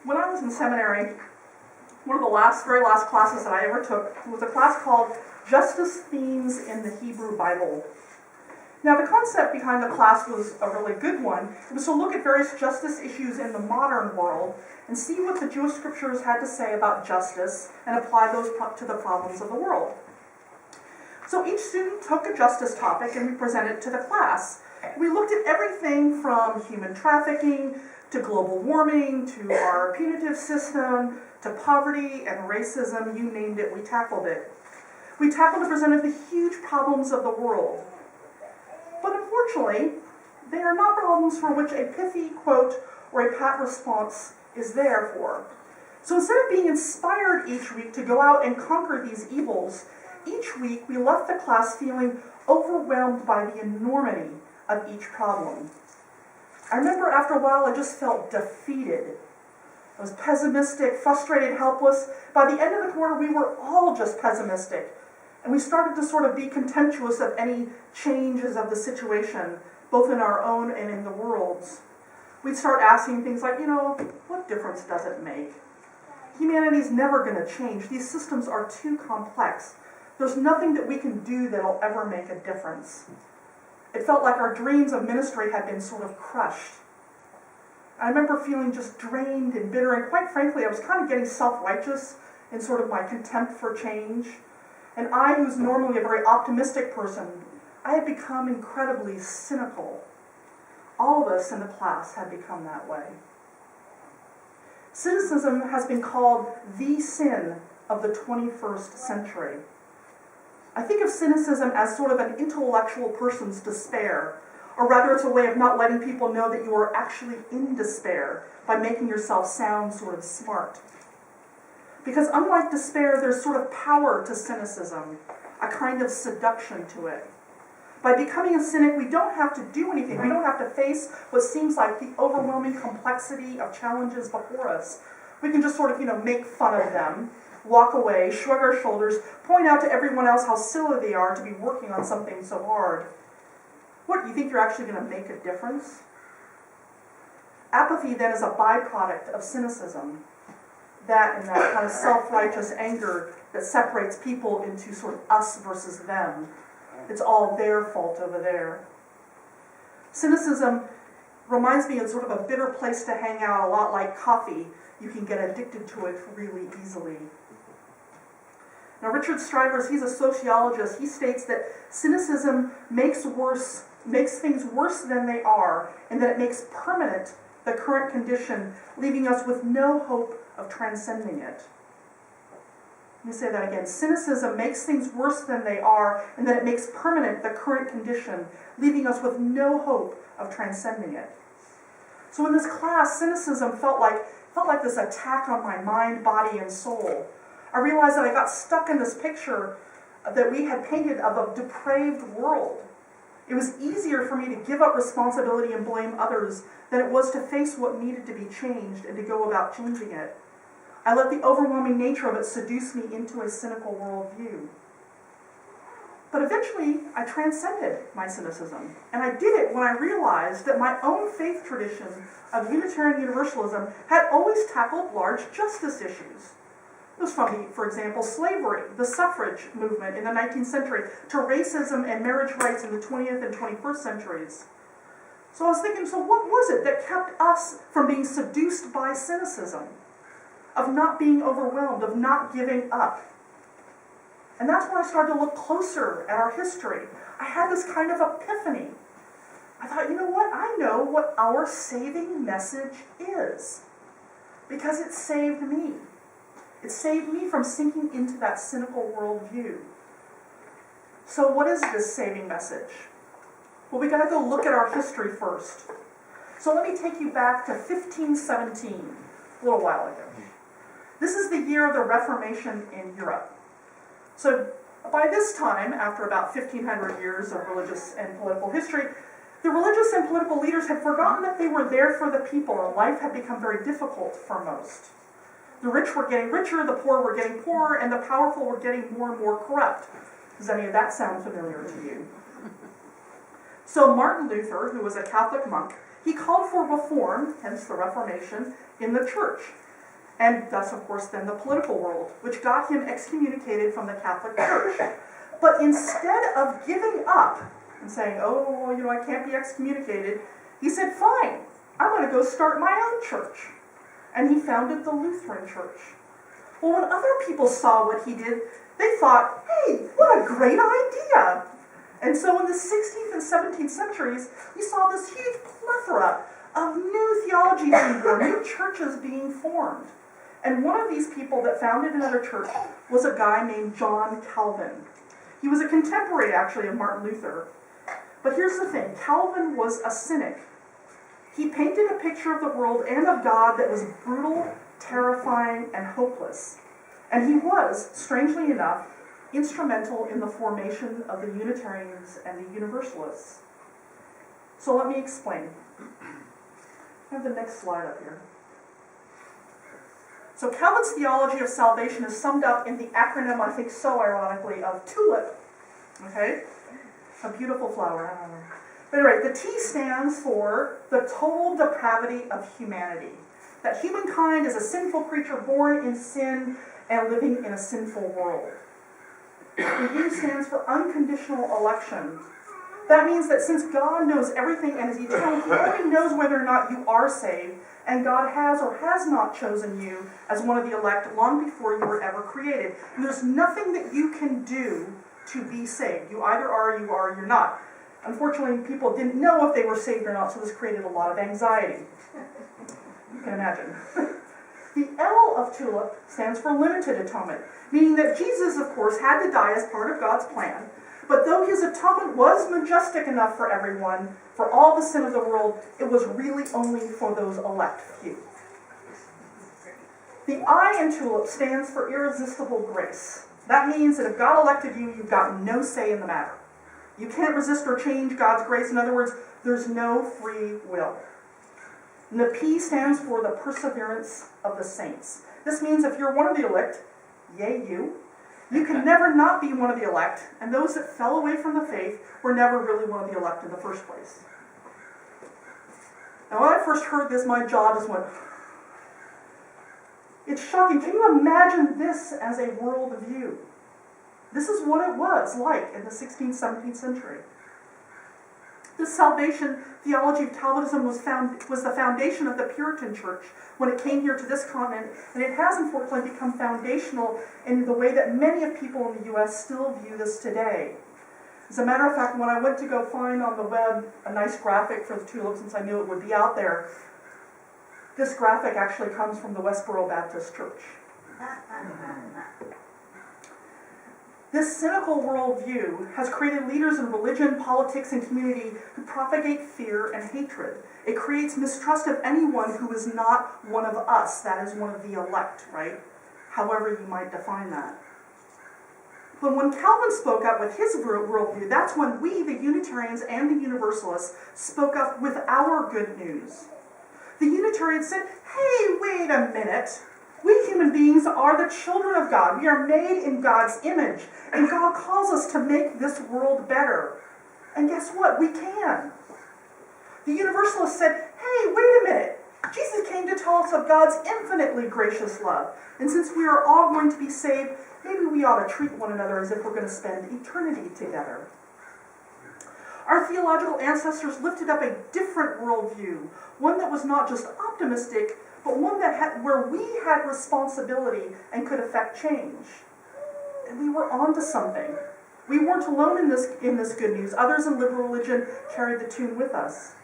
When I was in seminary, one of the very last classes that I ever took was a class called Justice Themes in the Hebrew Bible. Now, the concept behind the class was a really good one. It was to look at various justice issues in the modern world and see what the Jewish scriptures had to say about justice and apply those to the problems of the world. So each student took a justice topic and we presented it to the class. We looked at everything from human trafficking to global warming to our punitive system to poverty and racism. You named it, we tackled it. We tackled and presented the huge problems of the world. But unfortunately, they are not problems for which a pithy quote or a pat response is there for. So instead of being inspired each week to go out and conquer these evils, each week we left the class feeling overwhelmed by the enormity of each problem. I remember after a while I just felt defeated. I was pessimistic, frustrated, helpless. By the end of the quarter we were all just pessimistic. And we started to sort of be contemptuous of any changes of the situation, both in our own and in the world's. We'd start asking things like, what difference does it make? Humanity's never going to change. These systems are too complex. There's nothing that we can do that'll ever make a difference. It felt like our dreams of ministry had been sort of crushed. I remember feeling just drained and bitter, and quite frankly, I was kind of getting self-righteous in sort of my contempt for change. And I, who's normally a very optimistic person, I had become incredibly cynical. All of us in the class had become that way. Cynicism has been called the sin of the 21st century. I think of cynicism as sort of an intellectual person's despair, or rather it's a way of not letting people know that you are actually in despair by making yourself sound sort of smart. Because unlike despair, there's sort of power to cynicism, a kind of seduction to it. By becoming a cynic, we don't have to do anything. We don't have to face what seems like the overwhelming complexity of challenges before us. We can just sort of, make fun of them, walk away, shrug our shoulders, point out to everyone else how silly they are to be working on something so hard. What, you think you're actually going to make a difference? Apathy, then, is a byproduct of cynicism. That and that kind of self-righteous anger that separates people into sort of us versus them. It's all their fault over there. Cynicism reminds me of sort of a bitter place to hang out, a lot like coffee. You can get addicted to it really easily. Now, Richard Strivers, he's a sociologist. He states that cynicism makes things worse than they are, and that it makes permanent the current condition, leaving us with no hope of transcending it. Let me say that again. Cynicism makes things worse than they are, and that it makes permanent the current condition, leaving us with no hope of transcending it. So in this class, cynicism felt like this attack on my mind, body, and soul. I realized that I got stuck in this picture that we had painted of a depraved world. It was easier for me to give up responsibility and blame others than it was to face what needed to be changed and to go about changing it. I let the overwhelming nature of it seduce me into a cynical worldview. But eventually, I transcended my cynicism. And I did it when I realized that my own faith tradition of Unitarian Universalism had always tackled large justice issues. It was from, for example, slavery, the suffrage movement in the 19th century, to racism and marriage rights in the 20th and 21st centuries. So I was thinking, so what was it that kept us from being seduced by cynicism? Of not being overwhelmed, of not giving up. And that's when I started to look closer at our history. I had this kind of epiphany. I thought, you know what? I know what our saving message is. Because it saved me. It saved me from sinking into that cynical worldview. So what is this saving message? Well, we got to go look at our history first. So let me take you back to 1517, a little while ago. This is the year of the Reformation in Europe. So by this time, after about 1,500 years of religious and political history, the religious and political leaders had forgotten that they were there for the people, and life had become very difficult for most. The rich were getting richer, the poor were getting poorer, and the powerful were getting more and more corrupt. Does any of that sound familiar to you? So Martin Luther, who was a Catholic monk, he called for reform, hence the Reformation, in the church. And thus, of course, then the political world, which got him excommunicated from the Catholic Church. But instead of giving up and saying, oh, well, I can't be excommunicated, he said, fine, I'm going to go start my own church. And he founded the Lutheran Church. Well, when other people saw what he did, they thought, hey, what a great idea. And so in the 16th and 17th centuries, we saw this huge plethora of new theology being born, new churches being formed. And one of these people that founded another church was a guy named John Calvin. He was a contemporary, actually, of Martin Luther. But here's the thing, Calvin was a cynic. He painted a picture of the world and of God that was brutal, terrifying, and hopeless. And he was, strangely enough, instrumental in the formation of the Unitarians and the Universalists. So let me explain. I have the next slide up here. So Calvin's theology of salvation is summed up in the acronym, I think so ironically, of TULIP. Okay? A beautiful flower, I don't know. But anyway, the T stands for the total depravity of humanity. That humankind is a sinful creature born in sin and living in a sinful world. The U stands for unconditional election. That means that since God knows everything and is eternal, he already knows whether or not you are saved, and God has or has not chosen you as one of the elect long before you were ever created. And there's nothing that you can do to be saved. You either are or you're not. Unfortunately, people didn't know if they were saved or not, so this created a lot of anxiety. You can imagine. The L of TULIP stands for limited atonement, meaning that Jesus, of course, had to die as part of God's plan, but though his atonement was majestic enough for everyone, for all the sin of the world, it was really only for those elect few. The I in TULIP stands for irresistible grace. That means that if God elected you, you've got no say in the matter. You can't resist or change God's grace. In other words, there's no free will. And the P stands for the perseverance of the saints. This means if you're one of the elect, yay you can never not be one of the elect, and those that fell away from the faith were never really one of the elect in the first place. Now when I first heard this, my jaw just went, it's shocking. Can you imagine this as a worldview? This is what it was like in the 16th, 17th century. This salvation theology of Calvinism was the foundation of the Puritan Church when it came here to this continent, and it has unfortunately become foundational in the way that many of people in the U.S. still view this today. As a matter of fact, when I went to go find on the web a nice graphic for the TULIP, since I knew it would be out there, this graphic actually comes from the Westboro Baptist Church. This cynical worldview has created leaders in religion, politics, and community who propagate fear and hatred. It creates mistrust of anyone who is not one of us, that is, one of the elect, right? However you might define that. But when Calvin spoke up with his worldview, that's when we, the Unitarians and the Universalists, spoke up with our good news. The Unitarians said, hey, wait a minute. We human beings are the children of God. We are made in God's image. And God calls us to make this world better. And guess what? We can. The Universalists said, hey, wait a minute. Jesus came to tell us of God's infinitely gracious love. And since we are all going to be saved, maybe we ought to treat one another as if we're going to spend eternity together. Our theological ancestors lifted up a different worldview, one that was not just optimistic, but one that where we had responsibility and could affect change. And we were onto something. We weren't alone in this good news. Others in liberal religion carried the tune with us.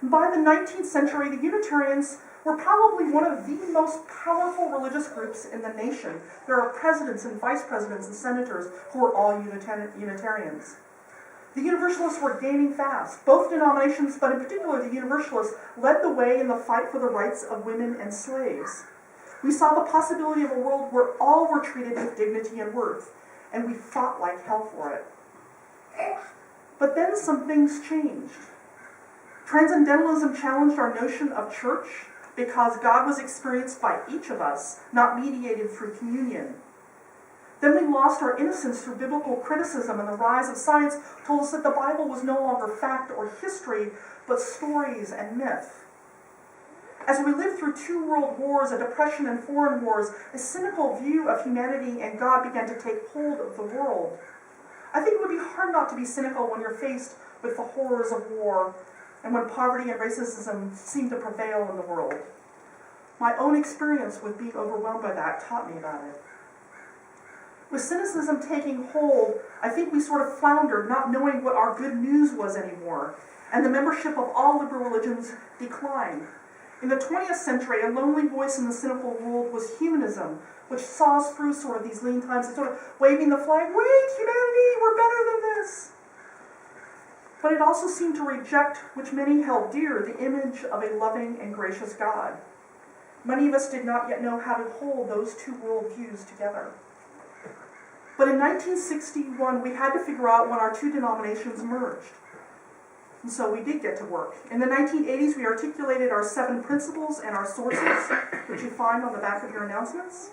And by the 19th century, the Unitarians were probably one of the most powerful religious groups in the nation. There are presidents and vice presidents and senators who are all Unitarians. The Universalists were gaining fast. Both denominations, but in particular the Universalists, led the way in the fight for the rights of women and slaves. We saw the possibility of a world where all were treated with dignity and worth, and we fought like hell for it. But then some things changed. Transcendentalism challenged our notion of church because God was experienced by each of us, not mediated through communion. Then we lost our innocence through biblical criticism, and the rise of science told us that the Bible was no longer fact or history, but stories and myth. As we lived through 2 world wars, a depression and foreign wars, a cynical view of humanity and God began to take hold of the world. I think it would be hard not to be cynical when you're faced with the horrors of war and when poverty and racism seem to prevail in the world. My own experience with being overwhelmed by that taught me about it. With cynicism taking hold, I think we sort of floundered, not knowing what our good news was anymore, and the membership of all liberal religions declined. In the 20th century, a lonely voice in the cynical world was humanism, which saw us through sort of these lean times and sort of waving the flag, wait, humanity, we're better than this. But it also seemed to reject, which many held dear, the image of a loving and gracious God. Many of us did not yet know how to hold those 2 worldviews together. But in 1961, we had to figure out when our 2 denominations merged. And so we did get to work. In the 1980s, we articulated our 7 principles and our sources, which you find on the back of your announcements.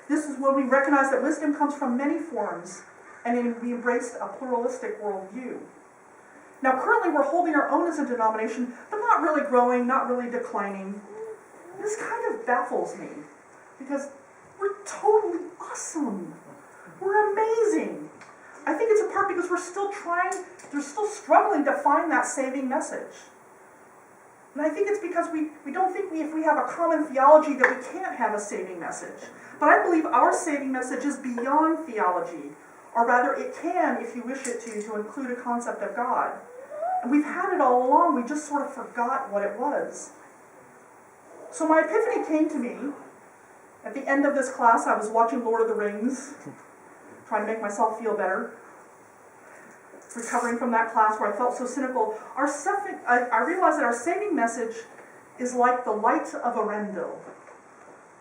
This is when we recognized that wisdom comes from many forms, and we embraced a pluralistic worldview. Now, currently, we're holding our own as a denomination, but not really growing, not really declining. This kind of baffles me, because we're totally awesome. We're amazing. I think it's in part because we're still struggling to find that saving message. And I think it's because we don't think if we have a common theology that we can't have a saving message. But I believe our saving message is beyond theology, or rather it can, if you wish it to include a concept of God. And we've had it all along, we just sort of forgot what it was. So my epiphany came to me. At the end of this class, I was watching Lord of the Rings, trying to make myself feel better. Recovering from that class where I felt so cynical, I realized that our saving message is like the light of Arendelle.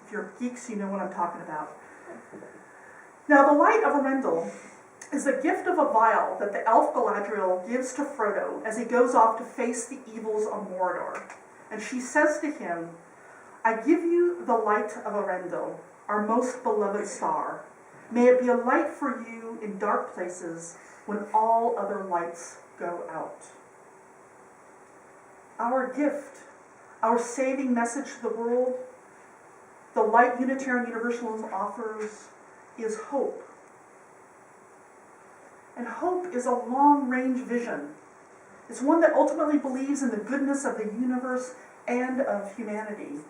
If you're geeks, you know what I'm talking about. Now, the light of Arendelle is the gift of a vial that the elf Galadriel gives to Frodo as he goes off to face the evils of Mordor. And she says to him, I give you the light of Arendelle, our most beloved star. May it be a light for you in dark places when all other lights go out. Our gift, our saving message to the world, the light Unitarian Universalism offers is hope. And hope is a long-range vision. It's one that ultimately believes in the goodness of the universe and of humanity.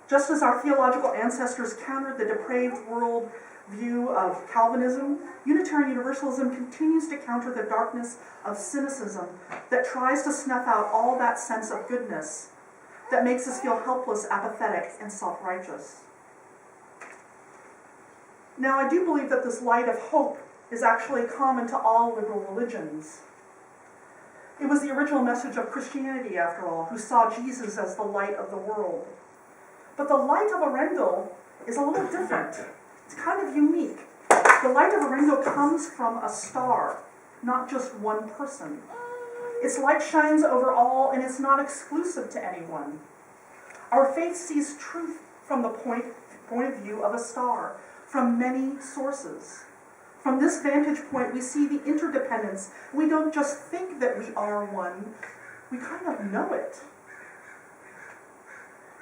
Just as our theological ancestors countered the depraved world view of Calvinism, Unitarian Universalism continues to counter the darkness of cynicism that tries to snuff out all that sense of goodness that makes us feel helpless, apathetic, and self-righteous. Now, I do believe that this light of hope is actually common to all liberal religions. It was the original message of Christianity, after all, who saw Jesus as the light of the world. But the light of Arendelle is a little different. It's kind of unique. The light of Arendelle comes from a star, not just one person. Its light shines over all, and it's not exclusive to anyone. Our faith sees truth from the point of view of a star, from many sources. From this vantage point, we see the interdependence. We don't just think that we are one, we kind of know it.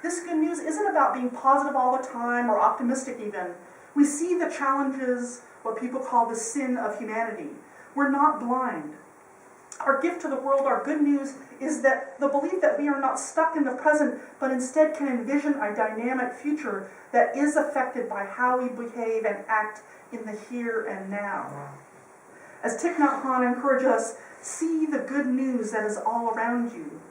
This good news isn't about being positive all the time or optimistic even. We see the challenges, what people call the sin of humanity. We're not blind. Our gift to the world, our good news, is that the belief that we are not stuck in the present, but instead can envision a dynamic future that is affected by how we behave and act in the here and now. As Thich Nhat Hanh encourages us, see the good news that is all around you.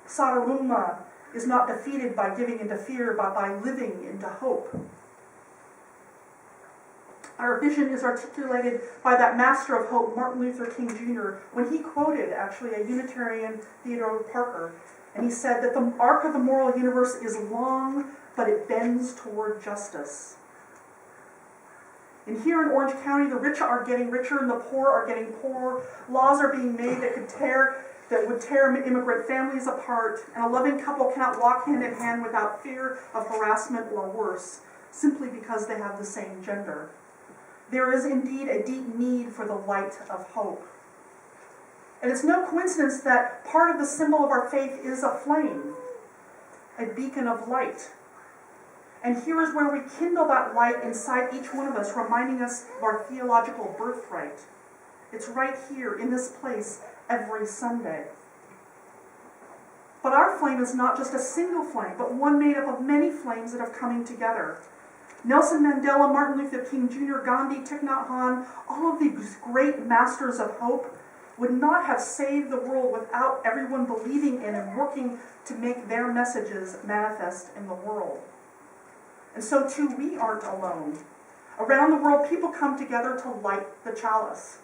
Sadarumma is not defeated by giving into fear, but by living into hope. Our vision is articulated by that master of hope, Martin Luther King Jr., when he quoted, actually, a Unitarian Theodore Parker, and he said that the arc of the moral universe is long, but it bends toward justice. And here in Orange County, the rich are getting richer and the poor are getting poorer. Laws are being made that would tear immigrant families apart, and a loving couple cannot walk hand in hand without fear of harassment or worse, simply because they have the same gender. There is indeed a deep need for the light of hope. And it's no coincidence that part of the symbol of our faith is a flame, a beacon of light. And here is where we kindle that light inside each one of us, reminding us of our theological birthright. It's right here in this place every Sunday. But our flame is not just a single flame, but one made up of many flames that are coming together. Nelson Mandela, Martin Luther King Jr., Gandhi, Thich Nhat Hanh, all of these great masters of hope would not have saved the world without everyone believing in and working to make their messages manifest in the world. And so too, we aren't alone. Around the world, people come together to light the chalice.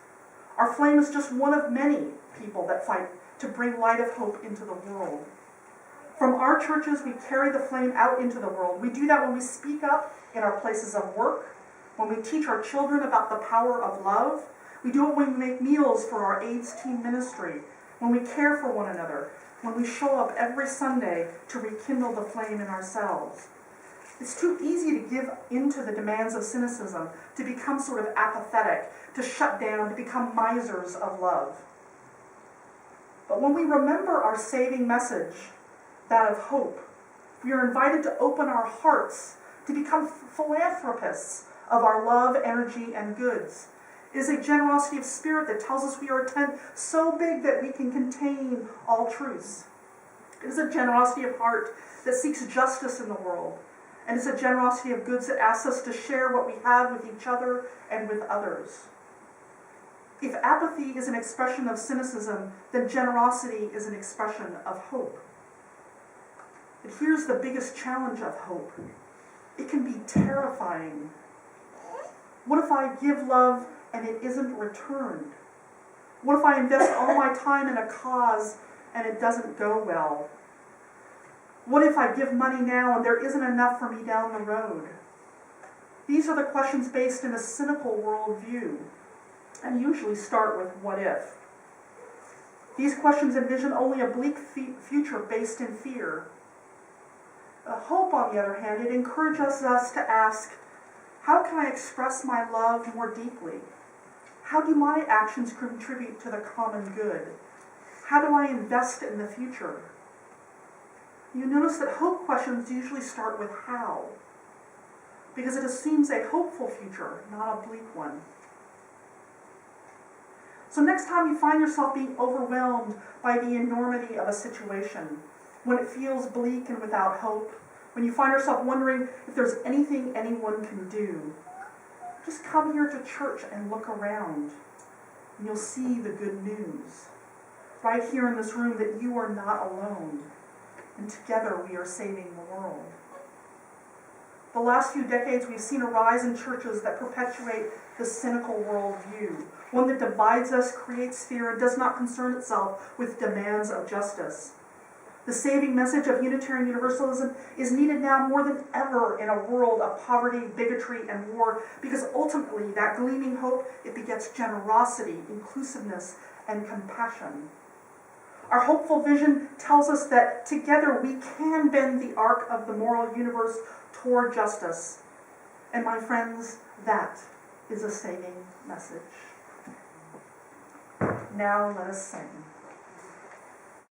Our flame is just one of many people that fight to bring light of hope into the world. From our churches, we carry the flame out into the world. We do that when we speak up in our places of work, when we teach our children about the power of love. We do it when we make meals for our AIDS team ministry, when we care for one another, when we show up every Sunday to rekindle the flame in ourselves. It's too easy to give into the demands of cynicism, to become sort of apathetic, to shut down, to become misers of love. But when we remember our saving message, that of hope, we are invited to open our hearts to become philanthropists of our love, energy, and goods. It is a generosity of spirit that tells us we are a tent so big that we can contain all truths. It is a generosity of heart that seeks justice in the world. And it's a generosity of goods that asks us to share what we have with each other and with others. If apathy is an expression of cynicism, then generosity is an expression of hope. But here's the biggest challenge of hope. It can be terrifying. What if I give love and it isn't returned? What if I invest all my time in a cause and it doesn't go well? What if I give money now and there isn't enough for me down the road? These are the questions based in a cynical worldview, and usually start with what if. These questions envision only a bleak future based in fear. Hope, on the other hand, it encourages us to ask, how can I express my love more deeply? How do my actions contribute to the common good? How do I invest in the future? You notice that hope questions usually start with how, because it assumes a hopeful future, not a bleak one. So next time you find yourself being overwhelmed by the enormity of a situation, when it feels bleak and without hope, when you find yourself wondering if there's anything anyone can do, just come here to church and look around, and you'll see the good news. Right here in this room, that you are not alone, and together we are saving the world. The last few decades, we've seen a rise in churches that perpetuate the cynical worldview, one that divides us, creates fear, and does not concern itself with demands of justice. The saving message of Unitarian Universalism is needed now more than ever in a world of poverty, bigotry, and war, because ultimately that gleaming hope, it begets generosity, inclusiveness, and compassion. Our hopeful vision tells us that together we can bend the arc of the moral universe toward justice. And my friends, that is a saving message. Now let us sing.